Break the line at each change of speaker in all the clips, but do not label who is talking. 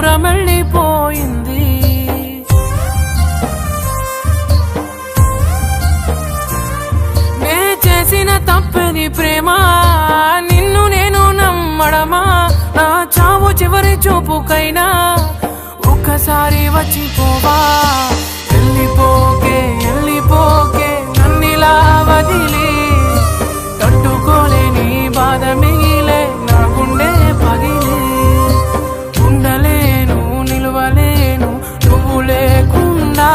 దూరం వెళ్ళిపోయింది. నే చేసిన తప్పని ప్రేమ, నిన్ను నేను నమ్మడమా? నా చావు చివరి చూపుకైనా ఒక్కసారి వచ్చిపోవా. వెళ్ళిపోకే వెళ్ళిపోకే నన్నిలా వదిలి, తట్టుకోలేని బాధ మిగిలే నా గుండె పగిలే. ఉండలేను నిలవలేను నువ్వు లేకుండా,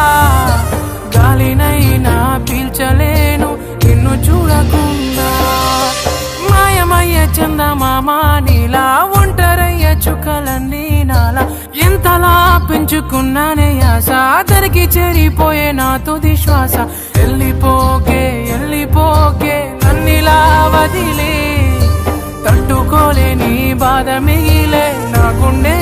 గాలినైనా పీల్చలేను నిన్ను చూడకుండా. మాయమయ్య చందమామ నీలా, ఒంటరయ్య చుక్కలన్నీ నాలా. ఎంతలా పెంచుకున్నానే ఆశ, దరికి చేరిపోయే నా తుది శ్వాస. వెళ్ళిపోకే వెళ్ళిపోకే నన్నిలా వదిలే, తట్టుకోలేని బాధ మిగిలే నా గుండె